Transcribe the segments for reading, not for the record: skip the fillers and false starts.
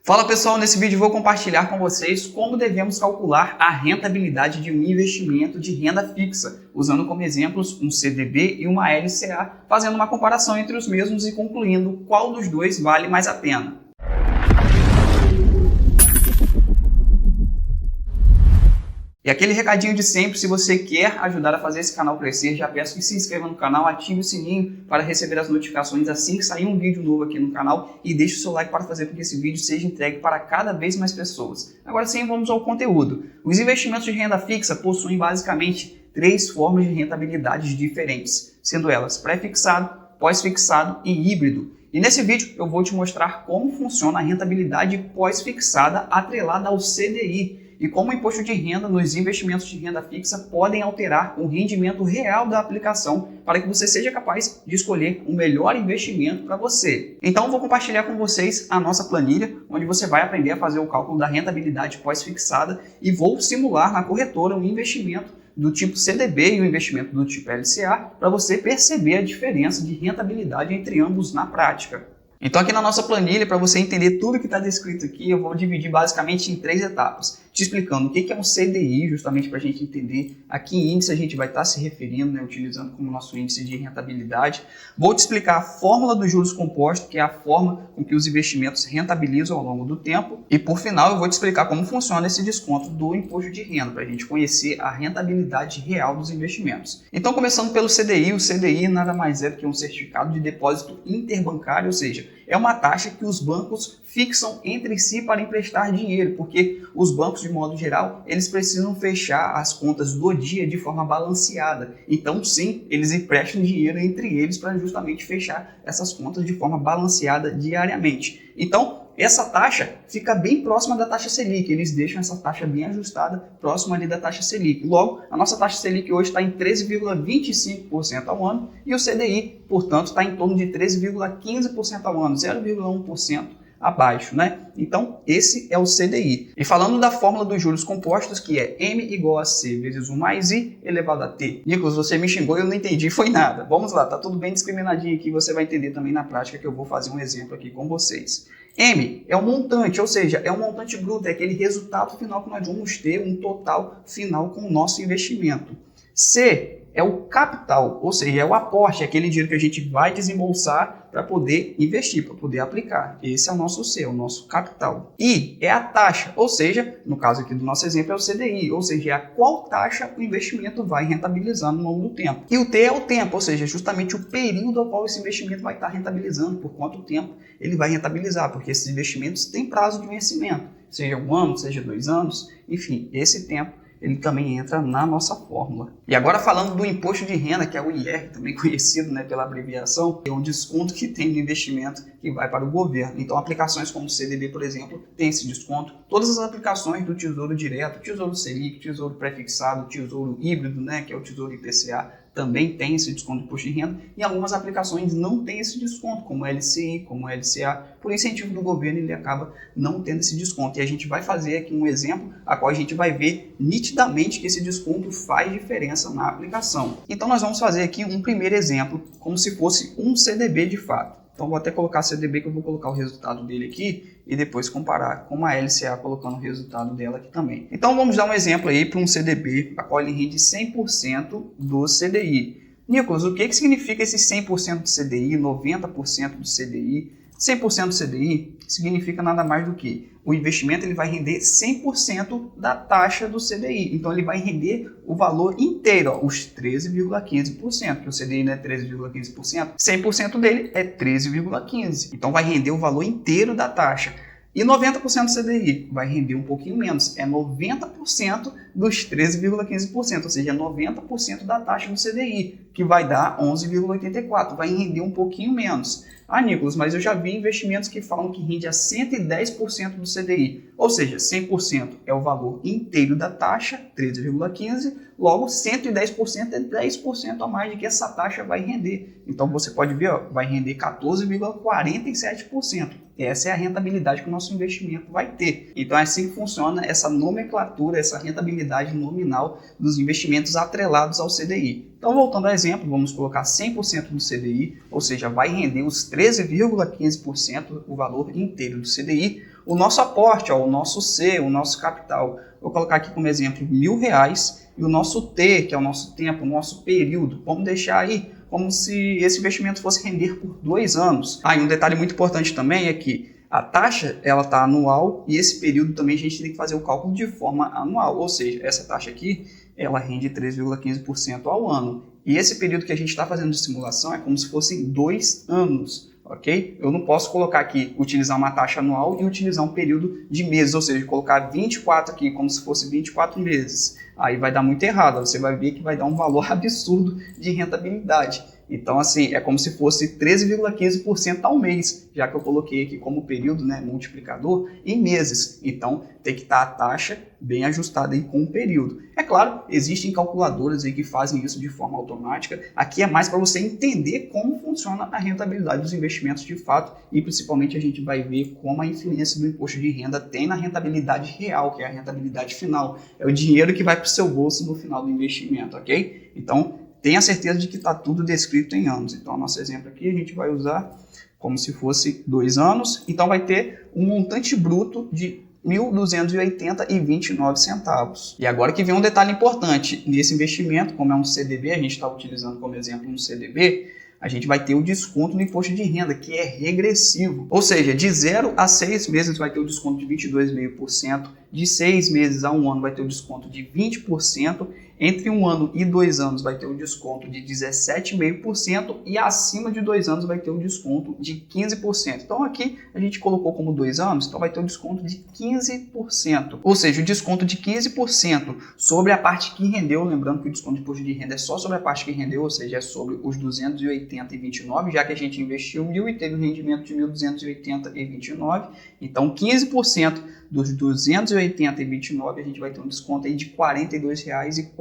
Fala pessoal, nesse vídeo vou compartilhar com vocês como devemos calcular a rentabilidade de um investimento de renda fixa, usando como exemplos um CDB e uma LCA, fazendo uma comparação entre os mesmos e concluindo qual dos dois vale mais a pena. E aquele recadinho de sempre, se você quer ajudar a fazer esse canal crescer, já peço que se inscreva no canal, ative o sininho para receber as notificações assim que sair um vídeo novo aqui no canal e deixe o seu like para fazer com que esse vídeo seja entregue para cada vez mais pessoas. Agora sim, vamos ao conteúdo. Os investimentos de renda fixa possuem basicamente três formas de rentabilidade diferentes, sendo elas pré-fixado, pós-fixado e híbrido. E nesse vídeo eu vou te mostrar como funciona a rentabilidade pós-fixada atrelada ao CDI, e como o imposto de renda nos investimentos de renda fixa podem alterar o rendimento real da aplicação para que você seja capaz de escolher o melhor investimento para você. Então vou compartilhar com vocês a nossa planilha, onde você vai aprender a fazer o cálculo da rentabilidade pós-fixada e vou simular na corretora um investimento do tipo CDB e um investimento do tipo LCA para você perceber a diferença de rentabilidade entre ambos na prática. Então aqui na nossa planilha, para você entender tudo que está descrito aqui, eu vou dividir basicamente em três etapas, te explicando o que é um CDI, justamente para a gente entender a que índice a gente vai estar se referindo, né, utilizando como nosso índice de rentabilidade. Vou te explicar a fórmula dos juros compostos, que é a forma com que os investimentos rentabilizam ao longo do tempo. E por final eu vou te explicar como funciona esse desconto do imposto de renda, para a gente conhecer a rentabilidade real dos investimentos. Então começando pelo CDI, o CDI nada mais é do que um certificado de depósito interbancário, ou seja, é uma taxa que os bancos fixam entre si para emprestar dinheiro, porque os bancos, de modo geral, eles precisam fechar as contas do dia de forma balanceada. Então, sim, eles emprestam dinheiro entre eles para justamente fechar essas contas de forma balanceada diariamente. Então, essa taxa fica bem próxima da taxa Selic, eles deixam essa taxa bem ajustada, próxima ali da taxa Selic. Logo, a nossa taxa Selic hoje está em 13,25% ao ano e o CDI, portanto, está em torno de 13,15% ao ano, 0,1% abaixo, né? Então, esse é o CDI. E falando da fórmula dos juros compostos, que é M igual a C vezes 1 mais I elevado a T. Nicolas, você me xingou e eu não entendi, foi nada. Vamos lá, tá tudo bem discriminadinho aqui, você vai entender também na prática que eu vou fazer um exemplo aqui com vocês. M é o montante, ou seja, é o montante bruto, é aquele resultado final que nós vamos ter, um total final com o nosso investimento. C é o capital, ou seja, é o aporte, é aquele dinheiro que a gente vai desembolsar para poder investir, para poder aplicar. Esse é o nosso C, é o nosso capital. I é a taxa, ou seja, no caso aqui do nosso exemplo é o CDI, ou seja, é a qual taxa o investimento vai rentabilizar no longo do tempo. E o T é o tempo, ou seja, justamente o período ao qual esse investimento vai estar rentabilizando, por quanto tempo ele vai rentabilizar, porque esses investimentos têm prazo de vencimento, seja 1 ano, seja 2 anos, enfim, esse tempo ele também entra na nossa fórmula. E agora falando do imposto de renda, que é o IR, também conhecido, né, pela abreviação, é um desconto que tem no investimento que vai para o governo. Então aplicações como o CDB, por exemplo, tem esse desconto. Todas as aplicações do Tesouro Direto, Tesouro Selic, Tesouro Pré-fixado, Tesouro Híbrido, né, que é o Tesouro IPCA, também tem esse desconto de imposto de renda, e algumas aplicações não têm esse desconto, como o LCI, como o LCA. Por incentivo do governo, ele acaba não tendo esse desconto. E a gente vai fazer aqui um exemplo, a qual a gente vai ver nitidamente que esse desconto faz diferença na aplicação. Então nós vamos fazer aqui um primeiro exemplo, como se fosse um CDB de fato. Então vou até colocar CDB, que eu vou colocar o resultado dele aqui e depois comparar com a LCA, colocando o resultado dela aqui também. Então vamos dar um exemplo aí para um CDB, a qual ele rende 100% do CDI. Nicolas, o que significa esse 100% do CDI, 90% do CDI? 100% do CDI significa nada mais do que o investimento ele vai render 100% da taxa do CDI. Então ele vai render o valor inteiro, ó, os 13,15%, que o CDI não é 13,15%, 100% dele é 13,15%. Então vai render o valor inteiro da taxa. E 90% do CDI vai render um pouquinho menos, é 90% dos 13,15%, ou seja, 90% da taxa do CDI, que vai dar 11,84%, vai render um pouquinho menos. Ah, Nicolas, mas eu já vi investimentos que falam que rende a 110% do CDI, ou seja, 100% é o valor inteiro da taxa, 13,15%, logo 110% é 10% a mais de que essa taxa vai render. Então você pode ver, ó, vai render 14,47%. Essa é a rentabilidade que o nosso investimento vai ter. Então é assim que funciona essa nomenclatura, essa rentabilidade nominal dos investimentos atrelados ao CDI. Então voltando ao exemplo, vamos colocar 100% do CDI, ou seja, vai render os 13,15% o valor inteiro do CDI. o nosso aporte, ó, o nosso C, o nosso capital. Vou colocar aqui como exemplo R$1.000 e o nosso T, que é o nosso tempo, o nosso período. Vamos deixar aí como se esse investimento fosse render por 2 anos. E um detalhe muito importante também é que a taxa ela está anual e esse período também a gente tem que fazer o cálculo de forma anual, ou seja, essa taxa aqui ela rende 3,15% ao ano. E esse período que a gente está fazendo de simulação é como se fossem 2 anos, ok? Eu não posso colocar aqui, utilizar uma taxa anual e utilizar um período de meses, ou seja, colocar 24 aqui como se fosse 24 meses. Aí vai dar muito errado, você vai ver que vai dar um valor absurdo de rentabilidade. Então, assim, é como se fosse 13,15% ao mês, já que eu coloquei aqui como período, né, multiplicador, em meses. Então, tem que estar a taxa bem ajustada aí com o período. É claro, existem calculadoras aí que fazem isso de forma automática. Aqui é mais para você entender como funciona a rentabilidade dos investimentos de fato e, principalmente, a gente vai ver como a influência do imposto de renda tem na rentabilidade real, que é a rentabilidade final. É o dinheiro que vai para o seu bolso no final do investimento, ok? Então, tenha certeza de que está tudo descrito em anos. Então, nosso exemplo aqui a gente vai usar como se fosse 2 anos. Então, vai ter um montante bruto de R$ 1.280,29. E agora que vem um detalhe importante. Nesse investimento, como é um CDB, a gente está utilizando como exemplo um CDB, a gente vai ter o desconto no imposto de renda, que é regressivo. Ou seja, de 0 a 6 meses vai ter o desconto de 22,5%, de 6 meses a 1 ano vai ter o desconto de 20%, entre 1 ano e 2 anos vai ter o desconto de 17,5% e acima de 2 anos vai ter o desconto de 15%. Então aqui a gente colocou como 2 anos, então vai ter o desconto de 15%. Ou seja, o desconto de 15% sobre a parte que rendeu, lembrando que o desconto de imposto de renda é só sobre a parte que rendeu, ou seja, é sobre os 280,29, já que a gente investiu 1.000 e teve um rendimento de 1.280,29, então 15% dos 280,29 a gente vai ter um desconto aí de R$ 42,04.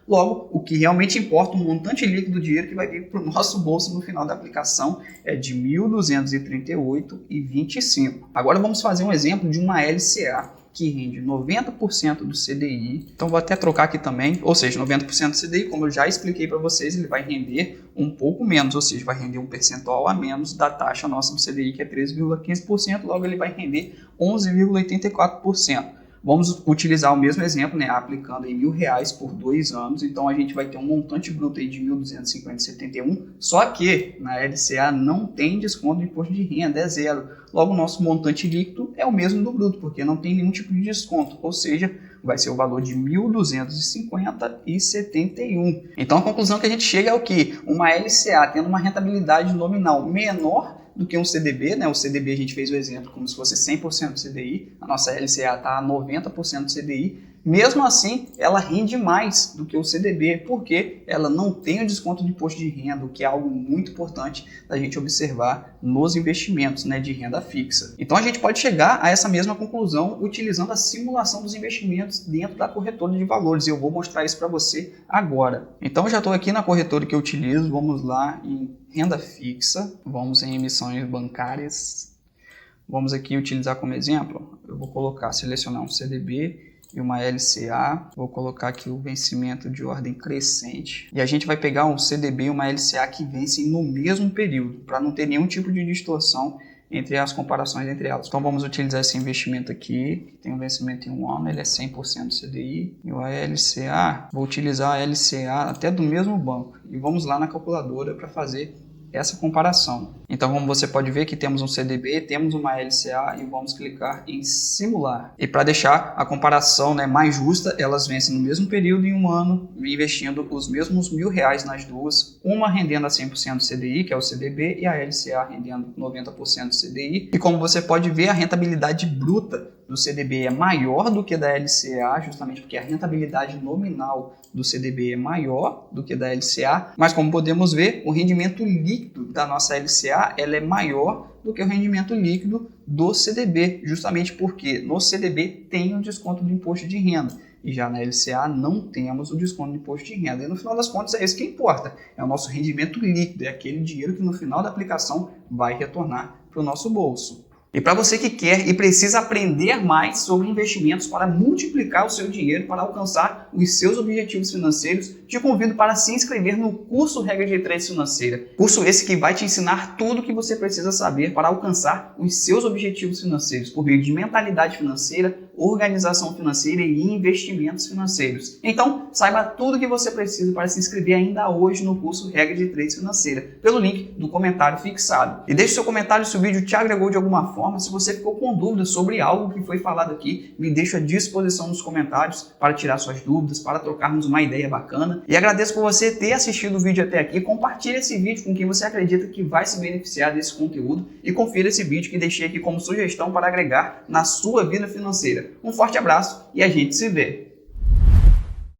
Logo, o que realmente importa, o montante líquido do dinheiro que vai vir para o nosso bolso no final da aplicação é de R$ 1.238,25. Agora vamos fazer um exemplo de uma LCA que rende 90% do CDI. Então vou até trocar aqui também, ou seja, 90% do CDI, como eu já expliquei para vocês, ele vai render um pouco menos, ou seja, vai render um percentual a menos da taxa nossa do CDI, que é 13,15%, logo ele vai render 11,84%. Vamos utilizar o mesmo exemplo, né, aplicando em R$1.000 por 2 anos, então a gente vai ter um montante bruto aí de 1.250,71, só que na LCA não tem desconto de imposto de renda, é zero. Logo, o nosso montante líquido é o mesmo do bruto, porque não tem nenhum tipo de desconto, ou seja, vai ser o valor de 1.250,71. Então a conclusão que a gente chega é o que? Uma LCA tendo uma rentabilidade nominal menor do que um CDB, né? O CDB a gente fez o exemplo como se fosse 100% do CDI, a nossa LCA está a 90% do CDI, mesmo assim ela rende mais do que o CDB, porque ela não tem o desconto de imposto de renda, o que é algo muito importante da gente observar nos investimentos, né, de renda fixa. Então a gente pode chegar a essa mesma conclusão utilizando a simulação dos investimentos dentro da corretora de valores, e eu vou mostrar isso para você agora. Então eu já estou aqui na corretora que eu utilizo, vamos lá em renda fixa, vamos em emissões bancárias, vamos aqui utilizar como exemplo, eu vou selecionar um CDB e uma LCA, vou colocar aqui o vencimento de ordem crescente, e a gente vai pegar um CDB e uma LCA que vencem no mesmo período, para não ter nenhum tipo de distorção entre as comparações entre elas. Então vamos utilizar esse investimento aqui, que tem um vencimento em 1 ano, ele é 100% CDI, e a LCA, vou utilizar a LCA até do mesmo banco, e vamos lá na calculadora para fazer essa comparação. Então, como você pode ver que temos um CDB, temos uma LCA e vamos clicar em simular. E para deixar a comparação, né, mais justa, elas vencem no mesmo período em 1 ano, investindo os mesmos R$1.000 nas duas, uma rendendo a 100% do CDI, que é o CDB, e a LCA rendendo 90% do CDI. E como você pode ver, a rentabilidade bruta do CDB é maior do que da LCA, justamente porque a rentabilidade nominal do CDB é maior do que da LCA, mas como podemos ver, o rendimento líquido da nossa LCA ela é maior do que o rendimento líquido do CDB, justamente porque no CDB tem um desconto do imposto de renda, e já na LCA não temos o desconto do imposto de renda. E no final das contas é isso que importa, é o nosso rendimento líquido, é aquele dinheiro que no final da aplicação vai retornar para o nosso bolso. E para você que quer e precisa aprender mais sobre investimentos para multiplicar o seu dinheiro para alcançar alcançar os seus objetivos financeiros, te convido para se inscrever no curso Regra de Trade Financeira. Curso esse que vai te ensinar tudo o que você precisa saber para alcançar os seus objetivos financeiros por meio de mentalidade financeira, organização financeira e investimentos financeiros. Então, saiba tudo o que você precisa para se inscrever ainda hoje no curso Regra de Trade Financeira, pelo link do comentário fixado. E deixe seu comentário se o vídeo te agregou de alguma forma. Se você ficou com dúvidas sobre algo que foi falado aqui, me deixa à disposição nos comentários para tirar suas dúvidas, para trocarmos uma ideia bacana. E agradeço por você ter assistido o vídeo até aqui. Compartilhe esse vídeo com quem você acredita que vai se beneficiar desse conteúdo e confira esse vídeo que deixei aqui como sugestão para agregar na sua vida financeira. Um forte abraço e a gente se vê!